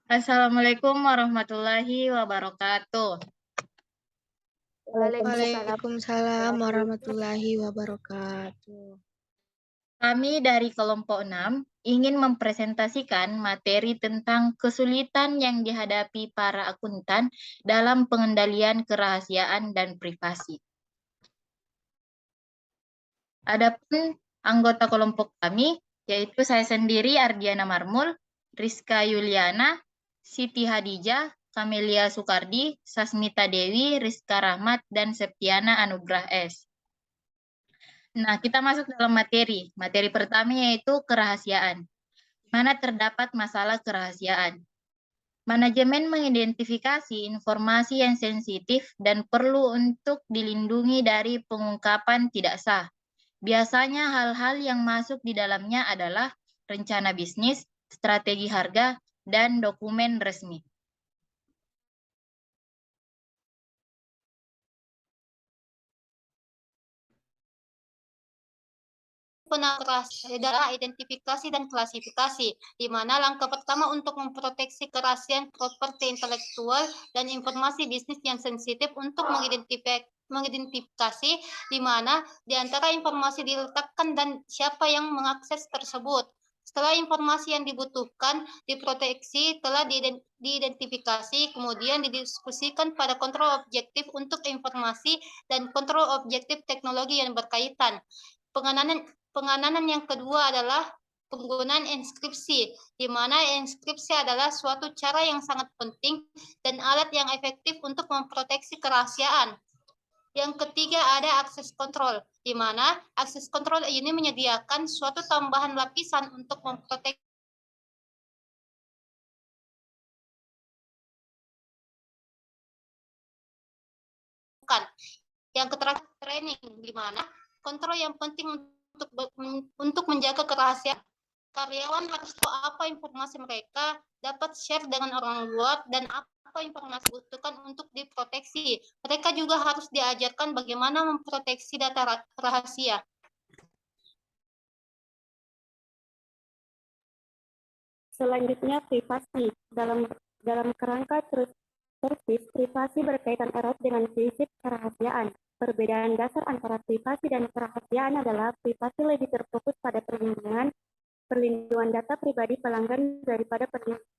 Assalamualaikum warahmatullahi wabarakatuh. Waalaikumsalam warahmatullahi wabarakatuh. Kami dari kelompok 6 ingin mempresentasikan materi tentang kesulitan yang dihadapi para akuntan dalam pengendalian kerahasiaan dan privasi. Adapun anggota kelompok kami, yaitu saya sendiri Ardiana Marmul, Rizka Yuliana, Siti Hadijah, Kamelia Sukardi, Sasmita Dewi, Rizka Rahmat, dan Septiana Anugrah S. Nah, kita masuk dalam materi. Materi pertama yaitu kerahasiaan, di mana terdapat masalah kerahasiaan. Manajemen mengidentifikasi informasi yang sensitif dan perlu untuk dilindungi dari pengungkapan tidak sah. Biasanya hal-hal yang masuk di dalamnya adalah rencana bisnis, strategi harga, dan dokumen resmi. Adalah identifikasi dan klasifikasi, di mana langkah pertama untuk memproteksi kerahasiaan properti intelektual dan informasi bisnis yang sensitif untuk mengidentifikasi di mana di antara informasi diletakkan dan siapa yang mengakses tersebut. Setelah informasi yang dibutuhkan diproteksi telah diidentifikasi, kemudian didiskusikan pada kontrol objektif untuk informasi dan kontrol objektif teknologi yang berkaitan. Penganan yang kedua adalah penggunaan enskripsi, di mana enskripsi adalah suatu cara yang sangat penting dan alat yang efektif untuk memproteksi kerahasiaan. Yang ketiga ada akses kontrol, di mana akses kontrol ini menyediakan suatu tambahan lapisan untuk memproteksi. Yang terakhir training, di mana kontrol yang penting untuk menjaga kerahasiaan. Karyawan harus tahu apa informasi mereka dapat share dengan orang luar dan apa informasi dibutuhkan untuk diproteksi. Mereka juga harus diajarkan bagaimana memproteksi data rahasia. Selanjutnya, privasi. Dalam kerangka tertib, privasi berkaitan erat dengan prinsip kerahasiaan. Perbedaan dasar antara privasi dan kerahasiaan adalah privasi lebih terfokus pada perlindungan data pribadi pelanggan daripada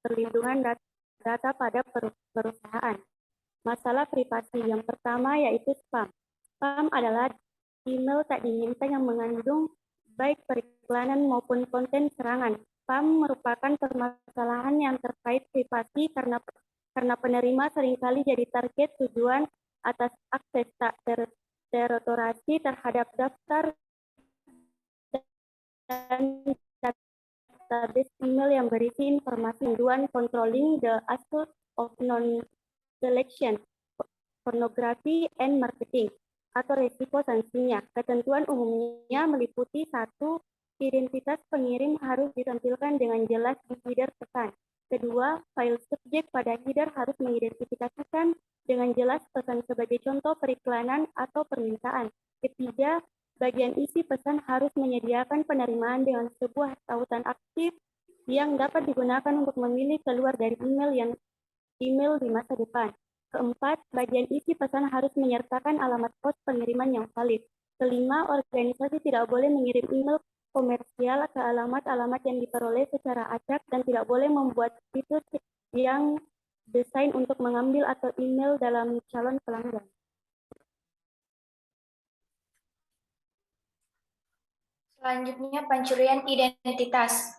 perlindungan data pada perusahaan. Masalah privasi yang pertama yaitu spam. Spam adalah email tak diinginkan yang mengandung baik periklanan maupun konten serangan. Spam merupakan permasalahan yang terkait privasi karena penerima seringkali jadi target tujuan atas akses tak terautorisasi terhadap daftar dan database email yang berisi informasi tujuan controlling the assault of non-selection, pornography and marketing, atau risiko sanksinya. Ketentuan umumnya meliputi 1. Identitas pengirim harus ditampilkan dengan jelas di header pesan. Kedua, file subjek pada header harus mengidentifikasikan dengan jelas pesan sebagai contoh periklanan atau permintaan. Ketiga, bagian isi pesan harus menyediakan penerimaan dengan sebuah tautan aktif yang dapat digunakan untuk memilih keluar dari email di masa depan. Keempat, bagian isi pesan harus menyertakan alamat pos pengiriman yang valid. Kelima, organisasi tidak boleh mengirim email komersial ke alamat-alamat yang diperoleh secara acak dan tidak boleh membuat situs yang desain untuk mengambil atau email dalam calon pelanggan. Selanjutnya, pencurian identitas.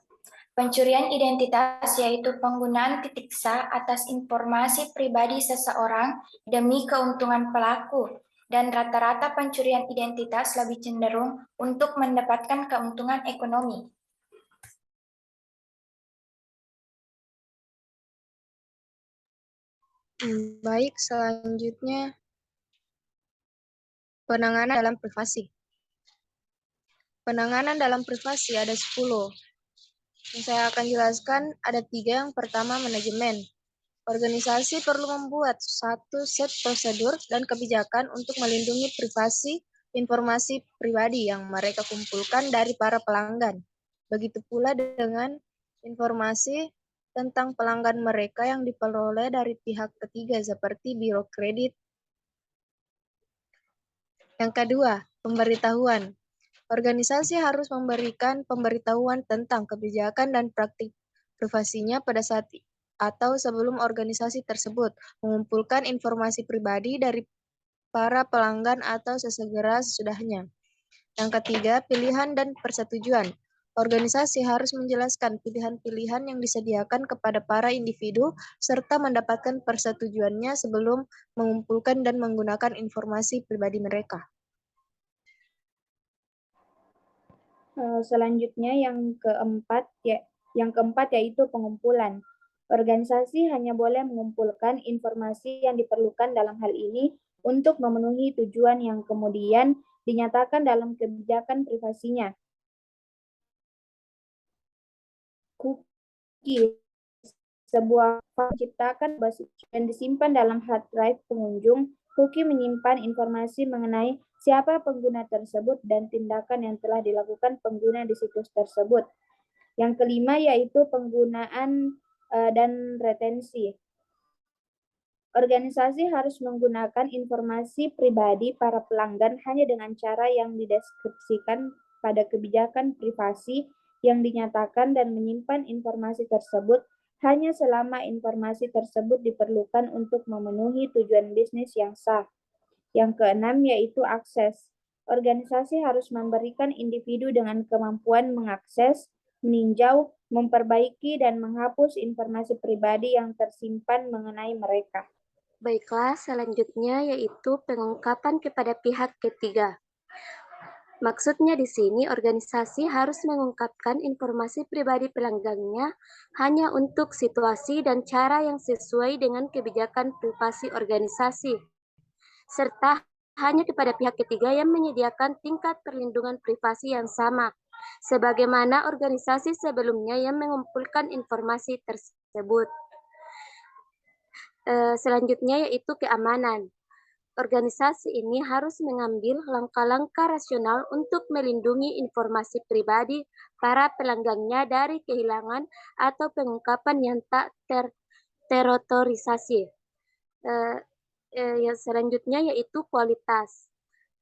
Pencurian identitas yaitu penggunaan titik sah atas informasi pribadi seseorang demi keuntungan pelaku, dan rata-rata pencurian identitas lebih cenderung untuk mendapatkan keuntungan ekonomi. Baik, selanjutnya penanganan dalam privasi. Penanganan dalam privasi ada 10. Yang saya akan jelaskan ada 3. Yang pertama, manajemen. Organisasi perlu membuat satu set prosedur dan kebijakan untuk melindungi privasi informasi pribadi yang mereka kumpulkan dari para pelanggan. Begitu pula dengan informasi tentang pelanggan mereka yang diperoleh dari pihak ketiga seperti biro kredit. Yang kedua, pemberitahuan. Organisasi harus memberikan pemberitahuan tentang kebijakan dan praktik privasinya pada saat atau sebelum organisasi tersebut mengumpulkan informasi pribadi dari para pelanggan atau sesegera sesudahnya. Yang ketiga, pilihan dan persetujuan. Organisasi harus menjelaskan pilihan-pilihan yang disediakan kepada para individu serta mendapatkan persetujuannya sebelum mengumpulkan dan menggunakan informasi pribadi mereka. Selanjutnya yang keempat yaitu pengumpulan. Organisasi hanya boleh mengumpulkan informasi yang diperlukan dalam hal ini untuk memenuhi tujuan yang kemudian dinyatakan dalam kebijakan privasinya. Cookie, sebuah file diciptakan dan disimpan dalam hard drive pengunjung. Cookie menyimpan informasi mengenai siapa pengguna tersebut dan tindakan yang telah dilakukan pengguna di situs tersebut. Yang kelima yaitu penggunaan dan retensi. Organisasi harus menggunakan informasi pribadi para pelanggan hanya dengan cara yang dideskripsikan pada kebijakan privasi yang dinyatakan dan menyimpan informasi tersebut hanya selama informasi tersebut diperlukan untuk memenuhi tujuan bisnis yang sah. Yang keenam yaitu akses. Organisasi harus memberikan individu dengan kemampuan mengakses, meninjau, memperbaiki, dan menghapus informasi pribadi yang tersimpan mengenai mereka. Baiklah, selanjutnya yaitu pengungkapan kepada pihak ketiga. Maksudnya di sini organisasi harus mengungkapkan informasi pribadi pelanggannya hanya untuk situasi dan cara yang sesuai dengan kebijakan privasi organisasi, serta hanya kepada pihak ketiga yang menyediakan tingkat perlindungan privasi yang sama, sebagaimana organisasi sebelumnya yang mengumpulkan informasi tersebut. Selanjutnya yaitu keamanan. Organisasi ini harus mengambil langkah-langkah rasional untuk melindungi informasi pribadi para pelanggannya dari kehilangan atau pengungkapan yang tak terautorisasi. Yang selanjutnya yaitu kualitas.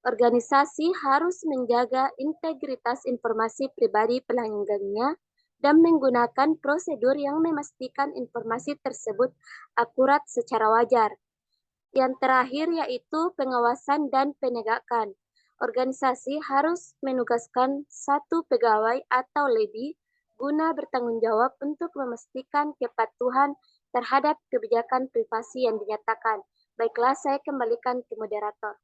Organisasi harus menjaga integritas informasi pribadi pelanggannya dan menggunakan prosedur yang memastikan informasi tersebut akurat secara wajar. Yang terakhir yaitu pengawasan dan penegakan. Organisasi harus menugaskan 1 pegawai atau lebih guna bertanggung jawab untuk memastikan kepatuhan terhadap kebijakan privasi yang dinyatakan. Baiklah, saya kembalikan ke moderator.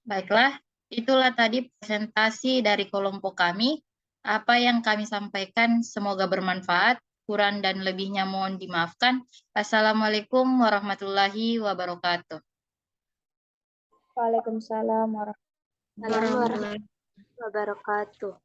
Baiklah, itulah tadi presentasi dari kelompok kami. Apa yang kami sampaikan semoga bermanfaat. Kurang dan lebihnya mohon dimaafkan. Assalamualaikum warahmatullahi wabarakatuh. Waalaikumsalam warahmatullahi wabarakatuh.